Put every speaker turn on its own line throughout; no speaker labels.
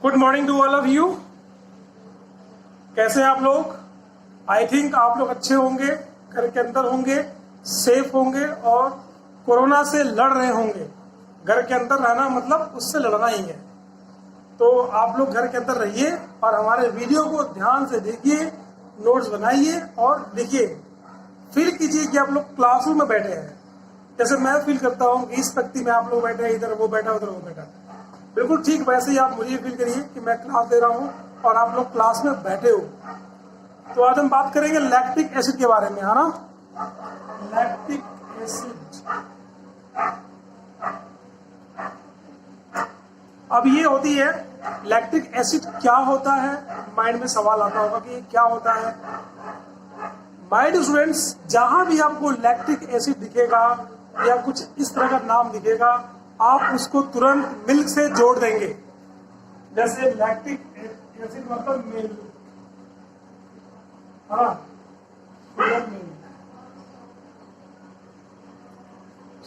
Good morning to all of you. कैसे हैं आप लोग? आई थिंक आप लोग अच्छे होंगे, घर के अंदर होंगे, सेफ होंगे और कोरोना से लड़ रहे होंगे। घर के अंदर रहना मतलब उससे लड़ना ही है। तो आप लोग घर के अंदर रहिए और हमारे वीडियो को ध्यान से देखिए, नोट्स बनाइए और लिखिए। फील कीजिए कि आप लोग क्लासरूम में बैठे हैं। जैसे मैं फील करता हूँ कि इस व्यक्ति में आप लोग बैठे हैं, इधर वो बैठा, उधर वो बैठा, बिल्कुल ठीक वैसे ही आप मुझे फील करिए कि मैं क्लास दे रहा हूँ और आप लोग क्लास में बैठे हो। तो आज हम बात करेंगे लैक्टिक एसिड के बारे में, है ना? Lactic acid. अब ये होती है लैक्टिक एसिड क्या होता है। माइंड में सवाल आता होगा कि क्या होता है। माय डियर स्टूडेंट्स, जहां भी आपको लैक्टिक एसिड दिखेगा या कुछ इस तरह का नाम दिखेगा, आप उसको तुरंत मिल्क से जोड़ देंगे। जैसे लैक्टिक एसिड मतलब मिल्क, हाँ,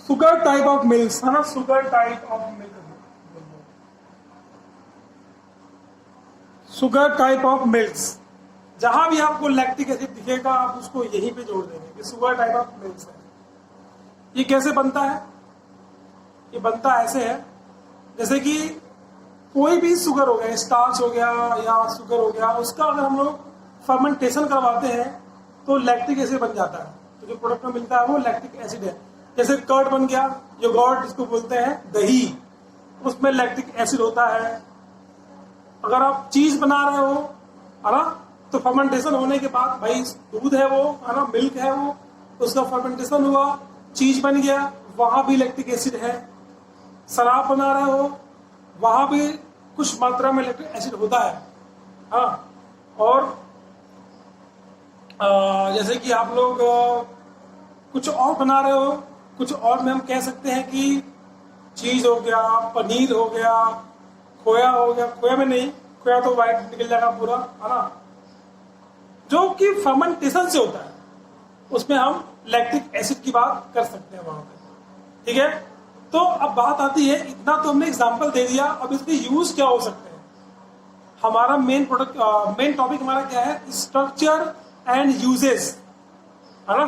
शुगर टाइप ऑफ मिल्क, है ना? Sugar type of milk, sugar type of milk. जहां भी आपको लैक्टिक एसिड दिखेगा, आप उसको यहीं पे जोड़ देंगे कि शुगर टाइप ऑफ मिल्क है। ये कैसे बनता है? ये बनता ऐसे है, जैसे कि कोई भी शुगर हो गया, स्टार्च हो गया या शुगर हो गया, उसका अगर हम लोग फर्मेंटेशन करवाते हैं तो लैक्टिक एसिड बन जाता है। तो जो प्रोडक्ट में मिलता है वो लैक्टिक एसिड है। जैसे कर्ड बन गया, योगर्ट जिसको बोलते हैं, दही, उसमें लैक्टिक एसिड होता है। अगर आप चीज बना रहे हो, है ना, तो फर्मेंटेशन होने के बाद, भाई दूध है वो, है ना, मिल्क है वो, उसका फर्मेंटेशन हुआ, चीज बन गया, वहां भी लैक्टिक एसिड है। शराब बना रहे हो, वहां भी कुछ मात्रा में लैक्टिक एसिड होता है। हाँ, और जैसे कि आप लोग कुछ और बना रहे हो, कुछ और में हम कह सकते हैं कि चीज हो गया, पनीर हो गया, खोया हो गया। खोया में नहीं, खोया तो वाइट निकल जाएगा पूरा, है ना, जो कि फर्मेंटेशन से होता है, उसमें हम लैक्टिक एसिड की बात कर सकते हैं वहां पे। ठीक है, तो अब बात आती है, इतना तो हमने एग्जांपल दे दिया, अब इसके यूज क्या हो सकते हैं। हमारा मेन टॉपिक हमारा क्या है? स्ट्रक्चर एंड यूजेस, है ना?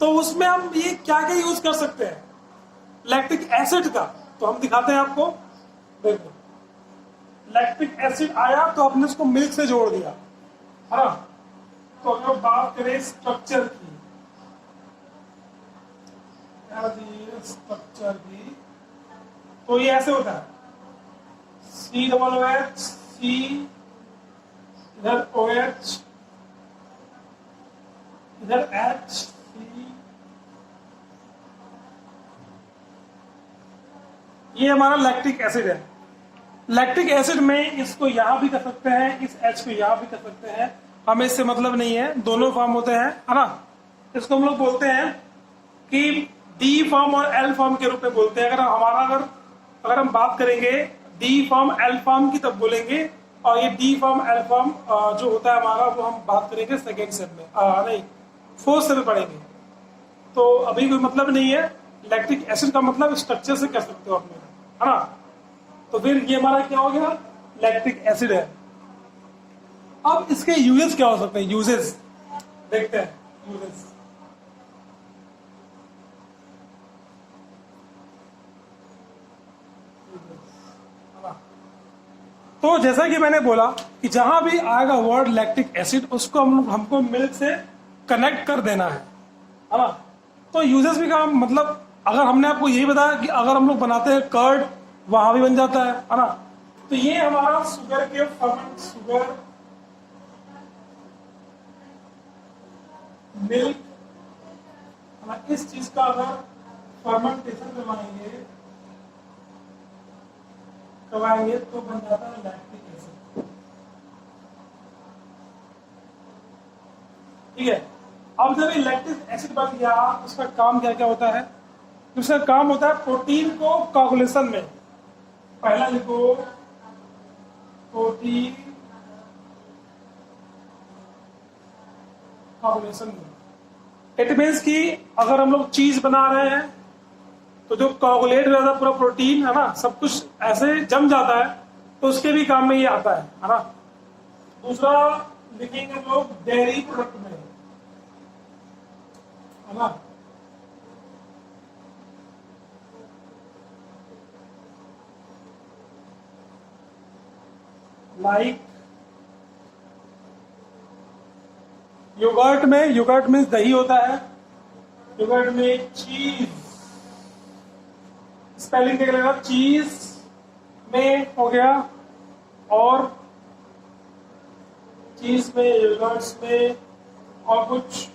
तो उसमें हम ये क्या क्या यूज कर सकते हैं लैक्टिक एसिड का, तो हम दिखाते हैं आपको। देखो, लैक्टिक एसिड आया तो आपने उसको मिल्क से जोड़ दिया, है ना? तो अगर बात करें स्ट्रक्चर की, स्ट्रक्चर की, तो ये ऐसे होता है, COOH, C, इधर OH, इधर H, C। ये हमारा लैक्टिक एसिड है। लैक्टिक एसिड में इसको यहां भी कर सकते हैं, इस H को यहां भी कर सकते हैं, हमें इससे मतलब नहीं है, दोनों फॉर्म होते हैं, है ना? इसको हम लोग बोलते हैं कि डी फॉर्म और एल फॉर्म के रूप में बोलते हैं। अगर हम बात करेंगे डी फॉर्म एल फॉर्म की, तब बोलेंगे। और ये डी फॉर्म एल फॉर्म जो होता है हमारा, वो हम बात करेंगे सेकेंड स्टेप में, नहीं, फोर्थ स्टेप में पढ़ेंगे। तो अभी कोई मतलब नहीं है। लैक्टिक एसिड का मतलब स्ट्रक्चर से कर सकते हो अपने, है ना? तो फिर ये हमारा क्या हो गया? लैक्टिक एसिड है। अब इसके यूजेस क्या हो सकते हैं? यूजेस देखते हैं। यूजेस, तो जैसा कि मैंने बोला कि जहां भी आएगा वर्ड लैक्टिक एसिड, उसको हमको मिल्क से कनेक्ट कर देना है ना? तो यूजेस भी का मतलब, अगर हमने आपको यही बताया कि अगर हम लोग बनाते हैं कर्ड, वहां भी बन जाता है ना? तो ये हमारा शुगर के फर्मेंट, शुगर मिल्क, इस चीज का अगर फर्मेंटेशन करवाएंगे तो बन जाता है लैक्टिक एसिड। ठीक है, अब जब ये लैक्टिक एसिड बन गया, उसका काम क्या क्या होता है? उसका काम होता है प्रोटीन को कोगुलेशन में, पहला लिखो, प्रोटीन कोगुलेशन में। इट मीन्स कि अगर हम लोग चीज बना रहे हैं तो जो कोगुलेट हो जाता है पूरा प्रोटीन, है ना, सब कुछ ऐसे जम जाता है, तो उसके भी काम में ये आता है ना। दूसरा लिखेंगे हम लोग डेयरी प्रोडक्ट में, है ना। लाइक योगर्ट में, योगर्ट में दही होता है, योगर्ट में चीज, स्पेलिंग देख लेना, चीज में हो गया, और चीज में, योगर्ट्स में, और कुछ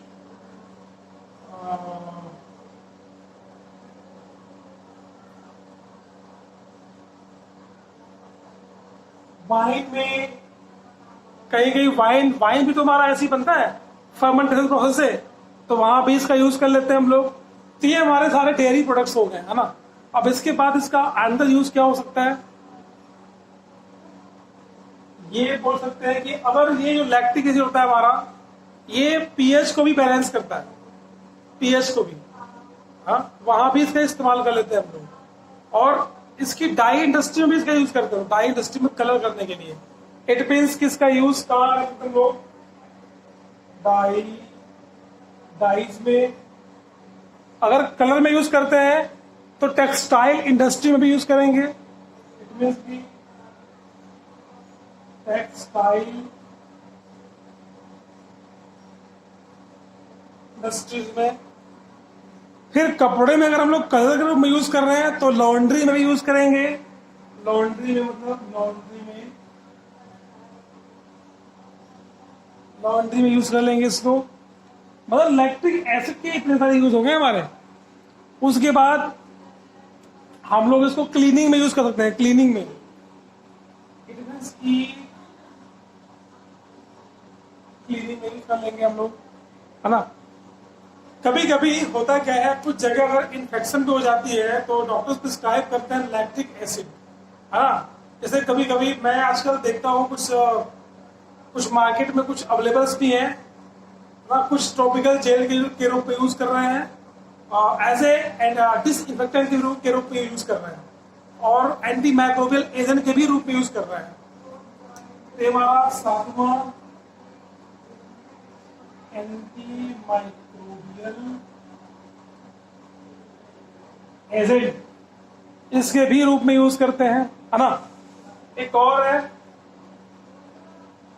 वाइन में, कहीं कहीं वाइन, वाइन भी तो हमारा ऐसे ही बनता है फर्मेंटेशन प्रोसेस से, तो वहां भी इसका यूज कर लेते हैं हम लोग। तो ये हमारे सारे डेयरी प्रोडक्ट्स हो गए, है ना। अब इसके बाद इसका अंदर यूज क्या हो सकता है, ये बोल सकते हैं कि अगर ये जो लैक्टिक एसिड होता है हमारा, ये पीएच को भी बैलेंस करता है, पीएच को भी, हाँ, वहां भी इसका इस्तेमाल कर लेते हैं हम लोग। और इसकी डाई इंडस्ट्री में भी इसका यूज करते हैं, डाई इंडस्ट्री में कलर करने के लिए। इट मीन्स किसका यूज कहाँ करते हैं लोग, डाई, डाइज में। अगर कलर में यूज करते हैं तो टेक्सटाइल इंडस्ट्री में भी यूज करेंगे। इट मीन्स की टेक्सटाइल इंडस्ट्रीज में। फिर कपड़े में अगर हम लोग कलर में यूज कर रहे हैं तो लॉन्ड्री में भी यूज करेंगे। लॉन्ड्री में मतलब लॉन्ड्री में यूज कर लेंगे इसको। मतलब लैक्टिक एसिड के इतने सारे यूज हो गए हमारे। उसके बाद हम लोग इसको क्लीनिंग में यूज कर सकते हैं, क्लीनिंग में। क्लीनिंग में यूज कर लेंगे हम लोग, है ना। कभी कभी होता क्या है, कुछ जगह अगर इन्फेक्शन भी हो जाती है तो डॉक्टर्स प्रिस्क्राइब करते हैं लैक्टिक एसिड, है ना। जैसे कभी कभी मैं आजकल देखता हूँ कुछ मार्केट में कुछ अवेलेबल्स भी हैं ना, कुछ टॉपिकल जेल के रूप में यूज कर रहे हैं, एज ए डिसइंफेक्टेंट के रूप में यूज कर रहे हैं, और एंटी माइक्रोबियल एजेंट के भी रूप में यूज कर रहे हैं। तो हमारा सातवां एंटी माइक्रोबियल एजेंट, इसके भी रूप में यूज करते हैं, है ना। एक और है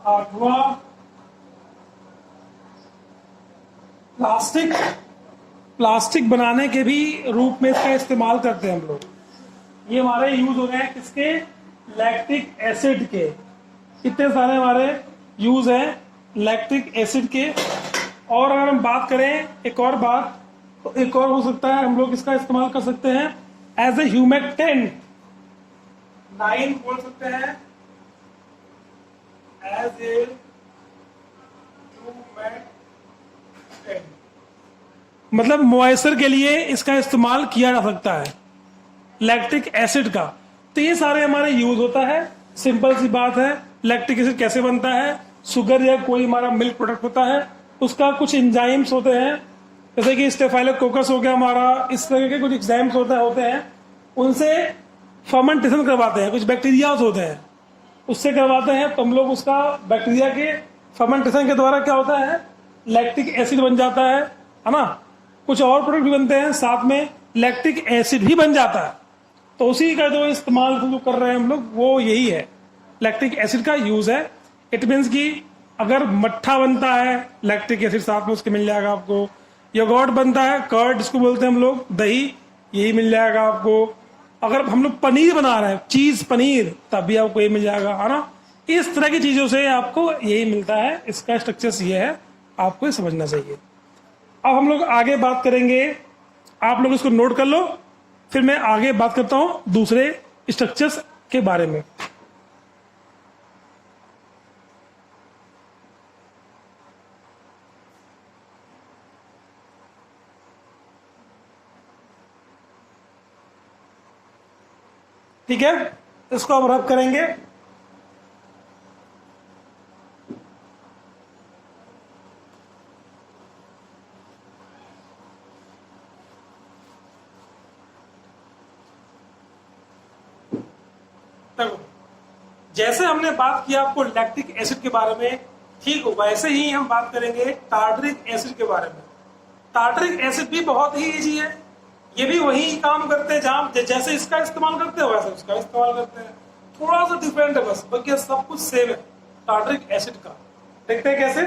आठवां प्लास्टिक, प्लास्टिक बनाने के भी रूप में इसका इस्तेमाल करते हैं हम लोग। ये हमारे यूज हो गए हैं किसके, लैक्टिक एसिड के। इतने सारे हमारे यूज हैं लैक्टिक एसिड के। और अगर हम बात करें एक और बात, तो एक और हो सकता है हम लोग इसका इस्तेमाल कर सकते हैं एज ए ह्यूमेक्टेंट। 9 बोल सकते हैं एज ए ह्यूमेक्टेंट, मतलब मॉइस्चर के लिए इसका इस्तेमाल किया जा सकता है लैक्टिक एसिड का। तो ये सारे हमारे यूज होता है। सिंपल सी बात है, लैक्टिक एसिड कैसे बनता है। शुगर या कोई हमारा मिल्क प्रोडक्ट होता है, उसका कुछ एंजाइम्स होते हैं, जैसे कि स्टेफाइलोकोकस हो गया हमारा, इस तरह के कुछ एंजाइम्स होते हैं, उनसे फर्मेंटेशन करवाते हैं। कुछ बैक्टीरियाज होते हैं, उससे करवाते हैं, तो हम लोग उसका बैक्टीरिया के फर्मेंटेशन के द्वारा क्या होता है, लैक्टिक एसिड बन जाता है ना। कुछ और प्रोडक्ट भी बनते हैं, साथ में लैक्टिक एसिड भी बन जाता है। तो उसी का जो इस्तेमाल जो कर रहे हैं हम लोग, वो यही है, लैक्टिक एसिड का यूज है। इट मीन्स कि अगर मट्ठा बनता है, लैक्टिक एसिड साथ में उसके मिल जाएगा आपको। योगर्ट बनता है, कर्ड जिसको बोलते हैं हम लोग, दही, यही मिल जाएगा आपको। अगर हम लोग पनीर बना रहे हैं, चीज पनीर, तब भी आपको ये मिल जाएगा, है ना। इस तरह की चीजों से आपको यही मिलता है। इसका स्ट्रक्चर ये है, आपको ये समझना चाहिए। अब हम लोग आगे बात करेंगे, आप लोग इसको नोट कर लो, फिर मैं आगे बात करता हूं दूसरे स्ट्रक्चर्स के बारे में। ठीक है, इसको अब रब करेंगे। देखो, जैसे हमने बात किया आपको लैक्टिक एसिड के बारे में, ठीक वैसे ही हम बात करेंगे टार्टरिक एसिड के बारे में। टार्टरिक एसिड भी बहुत ही इजी है, ये भी वही काम करते हैं जहां जैसे इसका इस्तेमाल करते हैं वैसे उसका इस्तेमाल करते हैं, थोड़ा सा डिफरेंट है बस, बाकी सब कुछ सेम है टार्टरिक एसिड का। देखते हैं कैसे।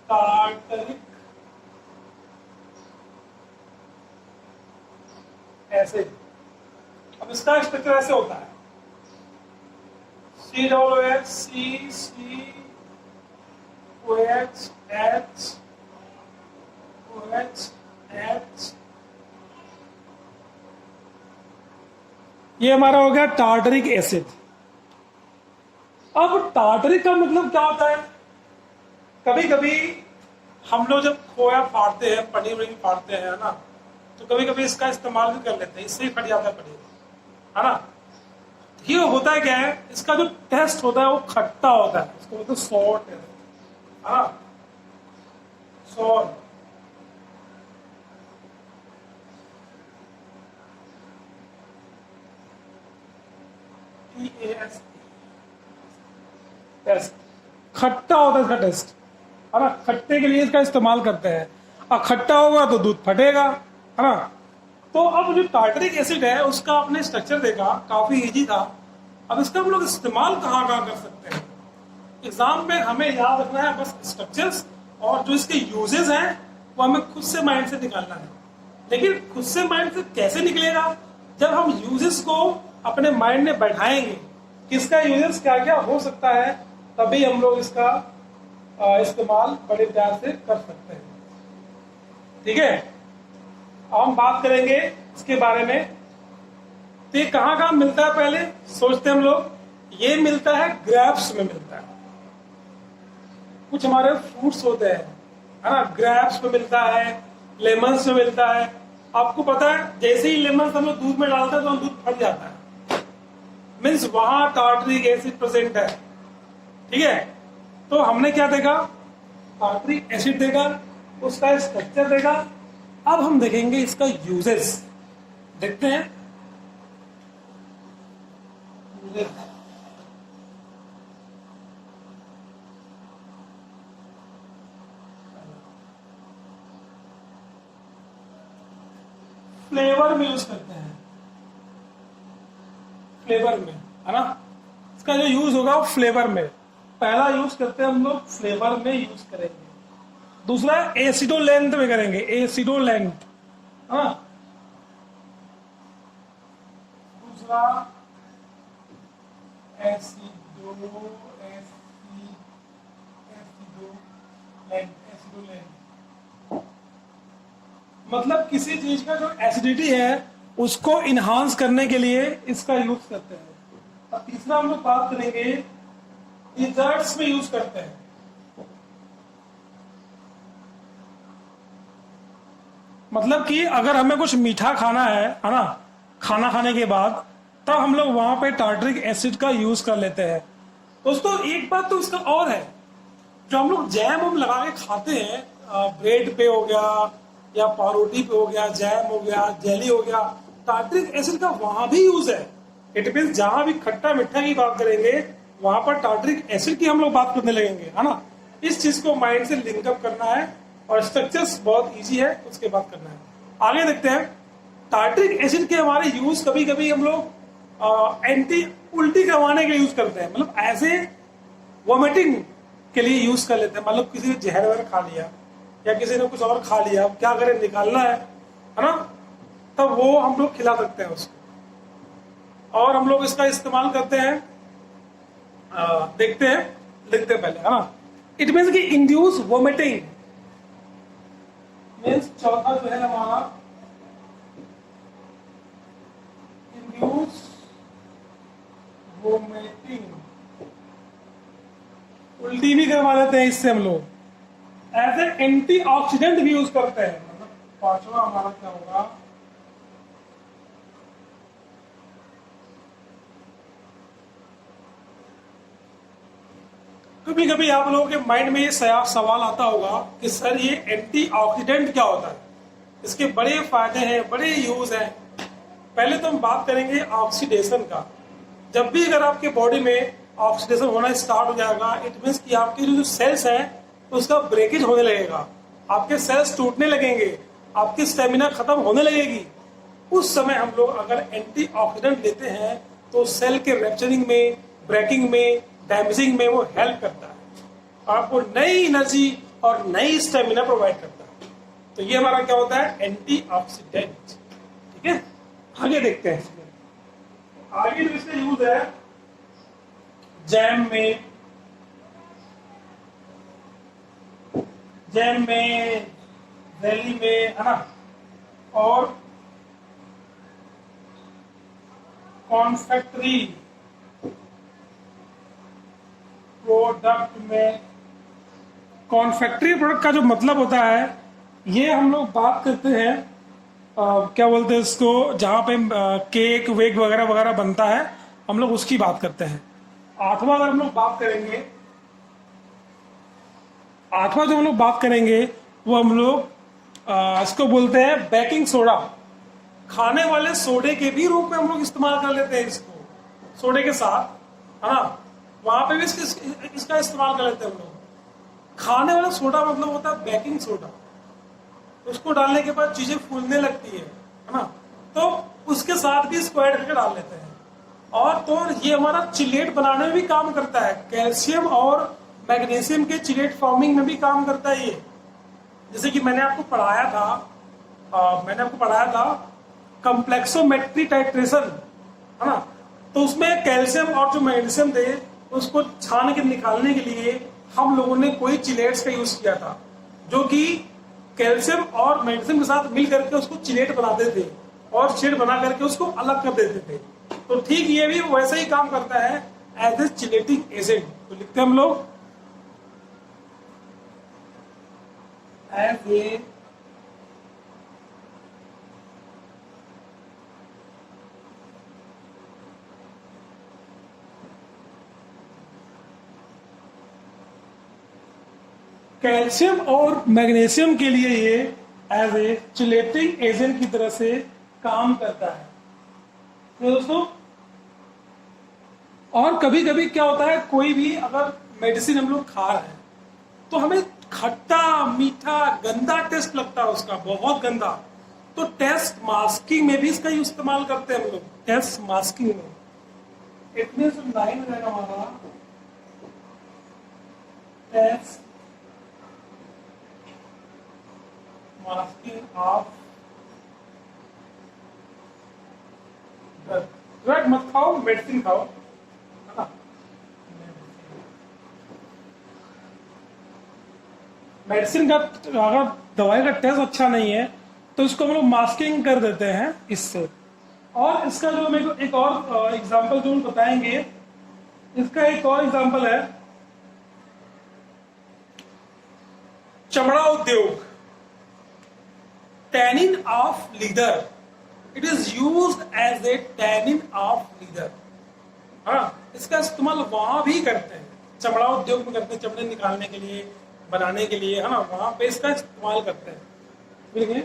टार्टरिक एसिड, अब इसका स्ट्रक्चर ऐसे होता है, COOH, COH, ये हमारा हो गया टार्टरिक एसिड। अब टार्टरिक का मतलब क्या होता है? कभी कभी हम लोग जब खोया फाड़ते हैं, पनीर वनीर फाड़ते हैं ना, तो कभी कभी इसका इस्तेमाल भी कर लेते हैं, इससे ही फट जाता है पनीर, है ना। ये होता है क्या है, इसका जो टेस्ट होता है वो खट्टा होता है, इसको बोलते हैं सॉर टेस्ट, है ना, सॉर। टेस्ट खट्टा होता है इसका टेस्ट, है ना, खट्टे के लिए इसका इस्तेमाल करते हैं। और खट्टा होगा तो दूध फटेगा, है ना। तो अब जो टार्टरिक एसिड है उसका आपने स्ट्रक्चर देखा, काफी इजी था। अब इसका हम लोग इस्तेमाल कहाँ कहाँ कर सकते हैं? एग्जाम में हमें याद रखना है बस स्ट्रक्चर्स, और जो इसके यूजेस हैं वो हमें खुद से माइंड से निकालना है। लेकिन खुद से माइंड से कैसे निकलेगा? जब हम यूजेस को अपने माइंड में बैठाएंगे, किसका यूजेस क्या क्या हो सकता है, तभी हम लोग इसका इस्तेमाल बड़े प्यार से कर सकते हैं। ठीक है, हम बात करेंगे इसके बारे में। तो ये कहाँ कहाँ मिलता है पहले सोचते हैं हम लोग। ये मिलता है ग्रेप्स में मिलता है, कुछ हमारे फ्रूट्स होते हैं, है ना, ग्रेप्स में मिलता है, लेमन्स में मिलता है। आपको पता है जैसे ही लेमन हम लोग दूध में डालते हैं तो दूध फट जाता है, मीन्स वहां टार्टरिक एसिड प्रेजेंट है। ठीक है, तो हमने क्या देखा? टार्टरिक एसिड देखा, उसका स्ट्रक्चर देखा। अब हम देखेंगे इसका यूजेस, देखते हैं फ्लेवर में यूज करते हैं, फ्लेवर में, है ना। इसका जो यूज होगा वो फ्लेवर में, पहला यूज करते हैं हम लोग फ्लेवर में यूज करेंगे। दूसरा एसिडोलेंट में करेंगे, एसिडोलेंट, हाँ। दूसरा एसिडोलेंट, मतलब किसी चीज का जो एसिडिटी है उसको इनहांस करने के लिए इसका यूज करते हैं। अब तीसरा हम लोग बात करेंगे डिजर्ट्स में यूज करते हैं। मतलब कि अगर हमें कुछ मीठा खाना है ना, खाना खाने के बाद, तब हम लोग वहां पे टार्टरिक एसिड का यूज कर लेते हैं। दोस्तों एक बात तो इसका और है, जो हम लोग जैम हम लगा के खाते हैं, ब्रेड पे हो गया या पारोटी पे हो गया, जैम हो गया, जेली हो गया, टार्टरिक एसिड का वहां भी यूज है। इट मीन जहां भी खट्टा मीठा की बात करेंगे वहां पर टार्टरिक एसिड की हम लोग बात करने लगेंगे, है ना। इस चीज को माइंड से लिंकअप करना है, और स्ट्रक्चर्स बहुत इजी है, उसके बाद करना है। आगे देखते हैं टार्टरिक एसिड के हमारे यूज। कभी कभी हम लोग एंटी उल्टी करवाने के लिए यूज करते हैं, मतलब ऐसे वोमिटिंग के लिए यूज कर लेते हैं। मतलब किसी ने जहर वहर खा लिया या किसी ने कुछ और खा लिया, अब क्या करें, निकालना है ना, तब वो हम लोग खिला सकते हैं उसको। और हम लोग इसका इस्तेमाल करते हैं, देखते हैं, लिखते हैं पहले, है ना। इट मीन्स कि इंड्यूस वोमिटिंग, मीन्स चौथा जो है हमारा इंड्यूस वोमिटिंग, उल्टी भी करवा देते हैं इससे हम लोग। एज ए एंटीऑक्सीडेंट भी यूज करते हैं। मतलब पांचवा हमारा क्या होगा, कभी कभी आप लोगों के माइंड में ये सवाल आता होगा कि सर ये एंटीऑक्सीडेंट क्या होता है, इसके बड़े फायदे हैं, बड़े यूज हैं। पहले तो हम बात करेंगे ऑक्सीडेशन का। जब भी अगर आपके बॉडी में ऑक्सीडेशन होना स्टार्ट हो जाएगा, इट मीन्स कि आपके जो सेल्स हैं उसका ब्रेकेज होने लगेगा, आपके सेल्स टूटने लगेंगे, आपकी स्टेमिना खत्म होने लगेगी। उस समय हम लोग अगर एंटीऑक्सीडेंट लेते हैं तो सेल के रैप्चरिंग में, ब्रेकिंग में, डैमेजिंग में वो हेल्प करता है, आपको नई एनर्जी और नई स्टेमिना प्रोवाइड करता है। तो ये हमारा क्या होता है, एंटीऑक्सीडेंट। ठीक है, आगे देखते हैं। इसमें आगे जो इसका यूज है जैम में, जेली में, है ना, और कॉन्फेक्टरी प्रोडक्ट में। कॉन्फेक्टरी प्रोडक्ट का जो मतलब होता है, ये हम लोग बात करते हैं क्या बोलते हैं इसको, जहाँ पे केक वेक वगैरह वगैरह बनता है, हम लोग उसकी बात करते हैं। आठवां अगर हम लोग बात करेंगे, आठवां जो हम लोग बात करेंगे वो हम लोग इसको बोलते हैं बेकिंग सोडा। खाने वाले सोडे के भी रूप में हम लोग इस्तेमाल कर लेते हैं इसको, सोडे के साथ, है ना, वहां पे भी इसका इस्तेमाल कर लेते हैं हम लोग। खाने वाला सोडा मतलब होता है बेकिंग सोडा, उसको डालने के बाद चीजें फूलने लगती है ना, तो उसके साथ भी इसको ऐड करके डाल लेते हैं। और तो ये हमारा चिलेट बनाने में भी काम करता है, कैल्शियम और मैग्नीशियम के चिलेट फॉर्मिंग में भी काम करता है ये। जैसे कि मैंने आपको पढ़ाया था कम्प्लेक्सोमेट्री टाइट्रेशन, है ना, तो उसमें कैल्शियम और जो मैग्नीशियम थे उसको छान के निकालने के लिए हम लोगों ने कोई चिलेट्स का यूज किया था, जो कि कैल्शियम और मैग्नीशियम के साथ मिल करके उसको चिलेट बनाते थे और चिलेट बना करके उसको अलग कर देते थे। तो ठीक ये भी वैसा ही काम करता है एज ए चिलेटिंग एजेंट। तो लिखते हैं हम लोग एज ए कैल्शियम और मैग्नीशियम के लिए ये एज ए चिलेटिंग एजेंट की तरह से काम करता है। तो दोस्तों, और कभी कभी क्या होता है, कोई भी अगर मेडिसिन हम लोग खा रहे हैं तो हमें खट्टा मीठा गंदा टेस्ट लगता है उसका, बहुत गंदा, तो टेस्ट मास्किंग में भी इसका इस्तेमाल करते हैं हम लोग। टेस्ट मास्किंग में इतने से लाइन रहेगा हमारा टेस्ट मास्किंग ऑफ ड्रग। मत खाओ, मेडिसिन खाओ, है ना। मेडिसिन का अगर दवाई का टेस्ट अच्छा नहीं है तो इसको हम लोग मास्किंग कर देते हैं इससे। और इसका जो मेरे को एक और एग्जांपल जो हम बताएंगे, इसका एक और एग्जांपल है चमड़ा उद्योग, tannin of leather. It is used as a tannin of leather. हाँ, इसका इस्तेमाल वहां भी करते हैं, चमड़ा उद्योग में करते हैं, चमड़े निकालने के लिए, बनाने के लिए, है ना, वहां पे इसका इस्तेमाल करते हैं। देखिए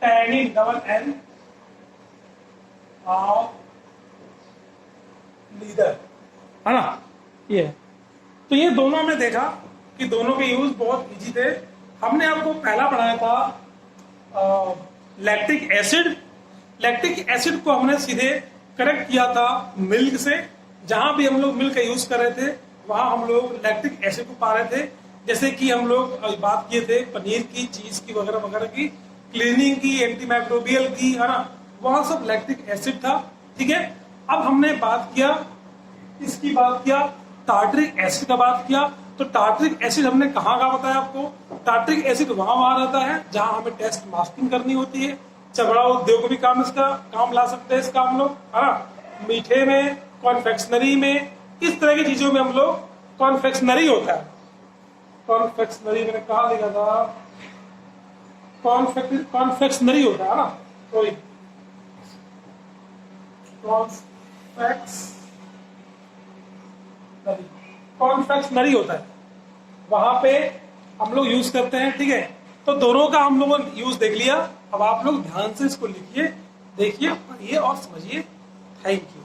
tannin double N of leather, है ना, ये। तो ये दोनों हमने देखा कि दोनों के यूज बहुत इजी थे। हमने आपको पहला पढ़ाया था लैक्टिक एसिड। लैक्टिक एसिड को हमने सीधे करेक्ट किया था मिल्क से। जहां भी हम लोग मिल्क का यूज कर रहे थे वहां हम लोग लैक्टिक एसिड को पा रहे थे। जैसे कि हम लोग बात किए थे पनीर की, चीज की, वगैरह वगैरह की, क्लीनिंग की, एंटीमाइक्रोबियल की, है ना, वहां सब लैक्टिक एसिड था। ठीक है, अब हमने बात किया, इसकी बात किया, टार्टरिक एसिड का बात किया। तो टार्टरिक एसिड हमने कहाँ का बताया आपको, टार्टरिक एसिड वहां रहता है जहां हमें टेस्ट मास्किंग करनी होती है। चमड़ा उद्योग भी काम ला सकते हैं इसका हम लोग, है ना, मीठे में, कॉन्फेक्शनरी में, इस तरह की चीजों में हम लोग, कॉन्फेक्शनरी होता है, कॉन्फेक्शनरी मैंने कहा लिखा था, कॉन्फेक्शनरी होता है ना, सॉरी, कॉन्फेक्शनरी होता है। वहां पे हम लोग यूज करते हैं, ठीक है। तो दोनों का हम लोगों ने यूज देख लिया। अब आप लोग ध्यान से इसको लिखिए, देखिए, पढ़िए और समझिए। Thank you.